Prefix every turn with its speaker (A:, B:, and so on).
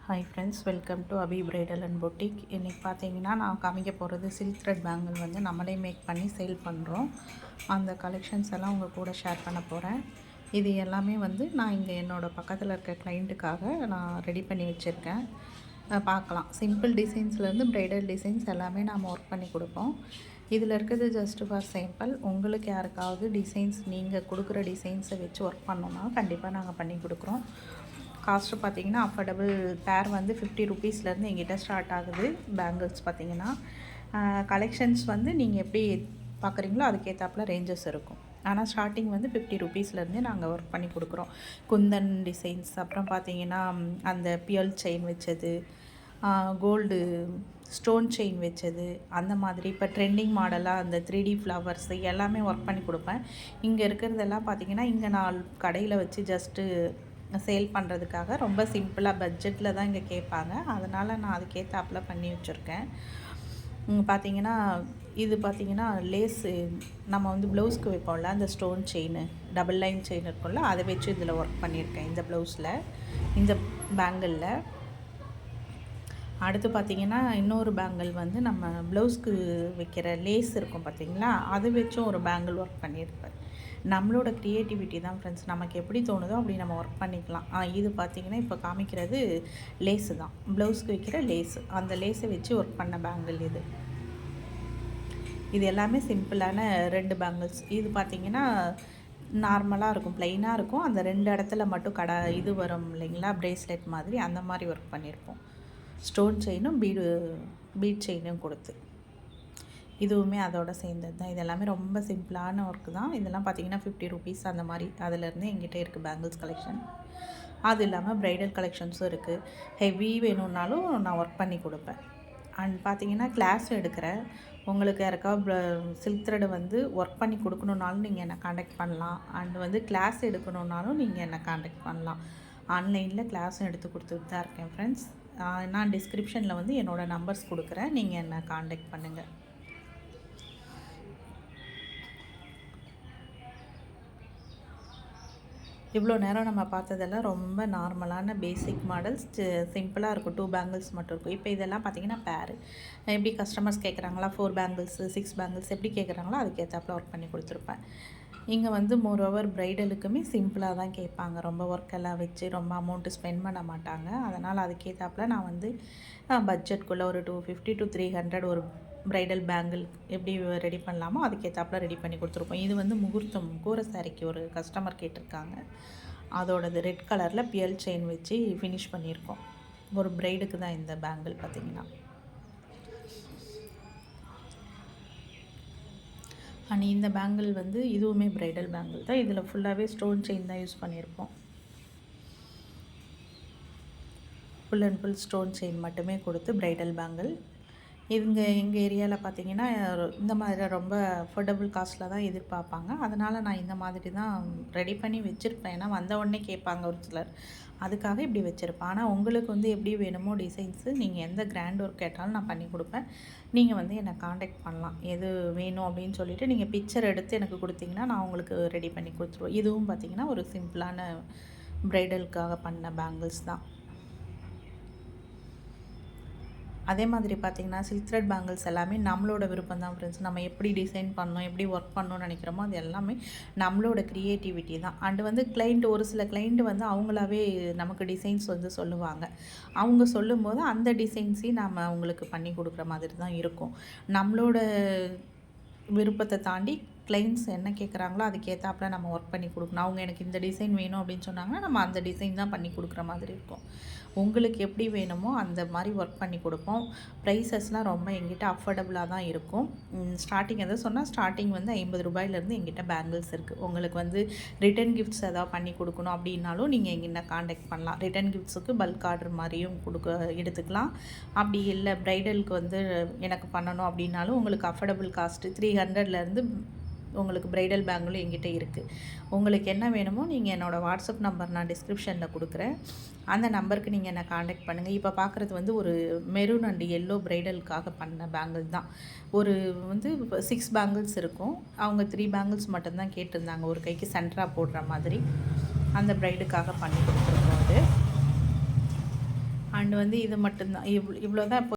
A: Hi friends, welcome to Abi bridal and boutique. இன்றைக்கி பார்த்தீங்கன்னா நான் காமிக்க போகிறது சில்க் த்ரெட் பேங்கிள் வந்து நம்மளே மேக் பண்ணி சேல் பண்ணுறோம். அந்த கலெக்ஷன்ஸ் எல்லாம் உங்கள் கூட ஷேர் பண்ண போகிறேன். இது எல்லாமே வந்து நான் இங்கே என்னோடய பக்கத்தில் இருக்க கிளைண்ட்டுக்காக நான் ரெடி பண்ணி வச்சுருக்கேன். பார்க்கலாம். சிம்பிள் டிசைன்ஸ்லேருந்து ப்ரைடல் டிசைன்ஸ் எல்லாமே நாம் ஒர்க் பண்ணி கொடுப்போம். இதில் இருக்கிறது ஜஸ்ட் ஃபார் சாம்பிள். உங்களுக்கு யாருக்காவது டிசைன்ஸ் நீங்கள் கொடுக்குற டிசைன்ஸை வச்சு ஒர்க் பண்ணோன்னா கண்டிப்பாக நாங்கள் பண்ணி கொடுக்குறோம். காஸ்ட்டு பார்த்திங்கன்னா அஃபோர்டபுள். பேர் வந்து 50 ருபீஸ்லேருந்து எங்கிட்ட ஸ்டார்ட் ஆகுது. பேங்கிள்ஸ் பார்த்திங்கன்னா கலெக்ஷன்ஸ் வந்து நீங்கள் எப்படி பார்க்குறீங்களோ அதுக்கேற்றாப்புல ரேஞ்சஸ் இருக்கும். ஆனால் ஸ்டார்டிங் வந்து 50 ருபீஸ்லேருந்தே நாங்கள் ஒர்க் பண்ணி கொடுக்குறோம். குந்தன் டிசைன்ஸ், அப்புறம் பார்த்திங்கன்னா அந்த பியல் செயின் வச்சது, கோல்டு ஸ்டோன் செயின் வச்சது, அந்த மாதிரி இப்போ ட்ரெண்டிங் மாடலாக அந்த 3D ஃப்ளவர்ஸ் எல்லாமே ஒர்க் பண்ணி கொடுப்பேன். இங்கே இருக்கிறதெல்லாம் பார்த்திங்கன்னா இங்கே நான் கடையில் வச்சு ஜஸ்ட்டு சேல் பண்ணுறதுக்காக ரொம்ப சிம்பிளாக பட்ஜெட்டில் தான் இங்கே கேட்பாங்க. அதனால் நான் அதுக்கேற்றாப்புல பண்ணி வச்சுருக்கேன். பார்த்திங்கன்னா இது பார்த்திங்கன்னா லேஸு நம்ம வந்து ப்ளவுஸ்க்கு வைப்போம்ல, அந்த stone chain, double line chain இருக்கும்ல, அதை வச்சு இதில் ஒர்க் பண்ணியிருக்கேன் இந்த ப்ளவுஸில், இந்த பேங்கிளில். அடுத்து பார்த்திங்கன்னா இன்னொரு பேங்கிள் வந்து நம்ம ப்ளவுஸ்க்கு வைக்கிற லேஸ் இருக்கும் பார்த்திங்களா, அது வச்சும் ஒரு பேங்கிள் ஒர்க் பண்ணியிருப்பேன். நம்மளோட க்ரியேட்டிவிட்டி தான் ஃப்ரெண்ட்ஸ். நமக்கு எப்படி தோணுதோ அப்படி நம்ம ஒர்க் பண்ணிக்கலாம். இது பார்த்திங்கன்னா இப்போ காமிக்கிறது லேஸு தான், ப்ளவுஸ்க்கு வைக்கிற லேஸு. அந்த லேஸை வச்சு ஒர்க் பண்ண பேங்கிள் இது. இது எல்லாமே சிம்பிளான 2 பேங்கிள்ஸ். இது பார்த்திங்கன்னா நார்மலாக இருக்கும், ப்ளைனாக இருக்கும். அந்த 2 இடத்துல மட்டும் இது வரும் இல்லைங்களா, ப்ரேஸ்லெட் மாதிரி, அந்த மாதிரி ஒர்க் பண்ணியிருப்போம். ஸ்டோன் செயினும் பீட் செயினும் கொடுத்து, இதுவுமே அதோட சேர்ந்தது தான். இது எல்லாமே ரொம்ப சிம்பிளான ஒர்க்கு தான். இதெல்லாம் பார்த்திங்கன்னா 50 ருபீஸ் அந்த மாதிரி. அதிலேருந்து எங்கிட்ட இருக்குது பேங்கிள்ஸ் கலெக்ஷன். அது இல்லாமல் ப்ரைடல் கலெக்ஷன்ஸும் இருக்குது. ஹெவி வேணும்னாலும் நான் ஒர்க் பண்ணி கொடுப்பேன். அண்ட் பார்த்திங்கன்னா கிளாஸ் எடுக்கிறேன். உங்களுக்கு யாருக்காவது சில்க் த்ரெட் வந்து ஒர்க் பண்ணி கொடுக்கணுன்னாலும் நீங்கள் என்னை காண்டாக்ட் பண்ணலாம். அண்ட் வந்து கிளாஸ் எடுக்கணுன்னாலும் நீங்கள் என்னை காண்டாக்ட் பண்ணலாம். ஆன்லைனில் கிளாஸும் எடுத்து கொடுத்துட்டு தான் இருக்கேன் ஃப்ரெண்ட்ஸ். நான் டிஸ்கிரிப்ஷனில் வந்து என்னோடய நம்பர்ஸ் கொடுக்குறேன், நீங்கள் என்னை காண்டாக்ட் பண்ணுங்கள். இவ்வளோ நேரம் நம்ம பார்த்ததெல்லாம் ரொம்ப நார்மலான பேசிக் மாடல்ஸ், சிம்பிளாக இருக்கும். 2 பேங்கிள்ஸ் மட்டும் இருக்கும். இப்போ இதெல்லாம் பார்த்திங்கன்னா பேரு எப்படி கஸ்டமர்ஸ் கேட்குறாங்களா, 4 பேங்கிள்ஸு 6 பேங்கிள்ஸ் எப்படி கேட்குறாங்களோ அதுக்கேற்றாப்புல ஒர்க் பண்ணி கொடுத்துருப்பேன். இங்கே வந்து மோரோவர் ப்ரைடலுக்குமே சிம்பிளாக தான் கேட்பாங்க. ரொம்ப ஒர்க்கெல்லாம் வச்சு ரொம்ப அமௌண்ட்டு ஸ்பெண்ட் பண்ண மாட்டாங்க. அதனால் அதுக்கேற்றாப்புல நான் வந்து பட்ஜெட்குள்ளே ஒரு 250 to 300 ஒரு ப்ரைடல் பேங்கிள் எப்படி ரெடி பண்ணலாமோ அதுக்கேற்றாப்புல ரெடி பண்ணி கொடுத்துருப்போம். இது வந்து முகூர்த்தம் கூரை சாரிக்கு ஒரு கஸ்டமர் கேட்டிருக்காங்க. அதோடது ரெட் கலரில் பியல் செயின் வச்சு ஃபினிஷ் பண்ணியிருக்கோம். ஒரு ப்ரைடுக்கு தான் இந்த பேங்கிள் பார்த்திங்கன்னா. அண்ட் இந்த பேங்கிள் வந்து இதுவுமே ப்ரைடல் பேங்கிள் தான். இதில் ஃபுல்லாகவே ஸ்டோன் செயின் தான் யூஸ் பண்ணியிருப்போம். Full and full stone chain மட்டுமே கொடுத்து ப்ரைடல் பேங்கிள். எங்கள் ஏரியாவில் பார்த்திங்கன்னா இந்த மாதிரி ரொம்ப அஃபோர்டபுள் காஸ்ட்டில் தான் எதிர்பார்ப்பாங்க. அதனால் நான் இந்த மாதிரி தான் ரெடி பண்ணி வச்சுருப்பேன். ஏன்னா வந்த உடனே கேட்பாங்க ஒரு சிலர், அதுக்காக இப்படி வச்சுருப்பேன். ஆனால் உங்களுக்கு வந்து எப்படி வேணுமோ டிசைன்ஸு, நீங்கள் எந்த கிராண்ட் ஒர்க் கேட்டாலும் நான் பண்ணி கொடுப்பேன். நீங்கள் வந்து என்னை காண்டாக்ட் பண்ணலாம். எது வேணும் அப்படின்னு சொல்லிவிட்டு நீங்கள் பிக்சர் எடுத்து எனக்கு கொடுத்தீங்கன்னா நான் உங்களுக்கு ரெடி பண்ணி கொடுத்துருவேன். இதுவும் பார்த்திங்கன்னா ஒரு சிம்பிளான ப்ரைடலுக்காக பண்ண பேங்கிள்ஸ் தான். அதே மாதிரி பார்த்திங்கன்னா சில்க் த்ரெட் பேங்கிள்ஸ் எல்லாமே நம்மளோட விருப்பம் தான் ஃப்ரெண்ட்ஸ். நம்ம எப்படி டிசைன் பண்ணணும், எப்படி ஒர்க் பண்ணணும்னு நினைக்கிறோமோ அது எல்லாமே நம்மளோட க்ரியேட்டிவிட்டி தான். அண்டு வந்து ஒரு சில கிளைண்ட் வந்து அவங்களாவே நமக்கு டிசைன்ஸ் வந்து சொல்லுவாங்க. அவங்க சொல்லும்போது அந்த டிசைன்ஸையும் நம்ம அவங்களுக்கு பண்ணி கொடுக்குற மாதிரி தான் இருக்கும். நம்மளோட விருப்பத்தை தாண்டி கிளைண்ட்ஸ் என்ன கேட்குறாங்களோ அதுக்கேற்றாப்புல நம்ம ஒர்க் பண்ணி கொடுக்கணும். அவங்க எனக்கு இந்த டிசைன் வேணும் அப்படின்னு சொன்னாங்கன்னா நம்ம அந்த டிசைன் தான் பண்ணி கொடுக்குற மாதிரி இருக்கும். உங்களுக்கு எப்படி வேணுமோ அந்த மாதிரி ஒர்க் பண்ணி கொடுப்போம். ப்ரைஸஸ்லாம் ரொம்ப எங்கிட்ட அஃபோர்டபுளாக தான் இருக்கும். ஸ்டார்டிங் எதாவது சொன்னால் ஸ்டார்டிங் வந்து 50 ரூபாயிலேருந்து எங்கிட்ட பேங்கிள்ஸ் இருக்குது. உங்களுக்கு வந்து ரிட்டன் கிஃப்ட்ஸ் எதாவது பண்ணி கொடுக்கணும் அப்படின்னாலும் நீங்கள் எங்கிட்ட காண்டாக்ட் பண்ணலாம். ரிட்டன் கிஃப்ட்ஸுக்கு பல்க் ஆர்டர் மாதிரியும் எடுத்துக்கலாம். அப்படி இல்லை ப்ரைடலுக்கு வந்து எனக்கு பண்ணணும் அப்படின்னாலும் உங்களுக்கு அஃபோர்டபுள் காஸ்ட்டு 300லேருந்து உங்களுக்கு ப்ரைடல் பேங்கிளும் எங்கிட்ட இருக்குது. உங்களுக்கு என்ன வேணுமோ நீங்கள் என்னோடய வாட்ஸ்அப் நம்பர் நான் டிஸ்கிரிப்ஷனில் கொடுக்குறேன். அந்த நம்பருக்கு நீங்கள் என்னை காண்டாக்ட் பண்ணுங்கள். இப்போ பார்க்குறது வந்து ஒரு மெரூன் அண்ட் எல்லோ ப்ரைடலுக்காக பண்ண பேங்கிள் தான். ஒரு வந்து 6 பேங்கிள்ஸ் இருக்கும். அவங்க 3 பேங்கிள்ஸ் மட்டும்தான் கேட்டிருந்தாங்க, ஒரு கைக்கு சென்டராக போடுற மாதிரி. அந்த ப்ரைடுக்காக பண்ணி கொடுத்துருக்கோம் அது. அண்ட் வந்து இது மட்டும்தான் இவ்வளோ தான் இப்போ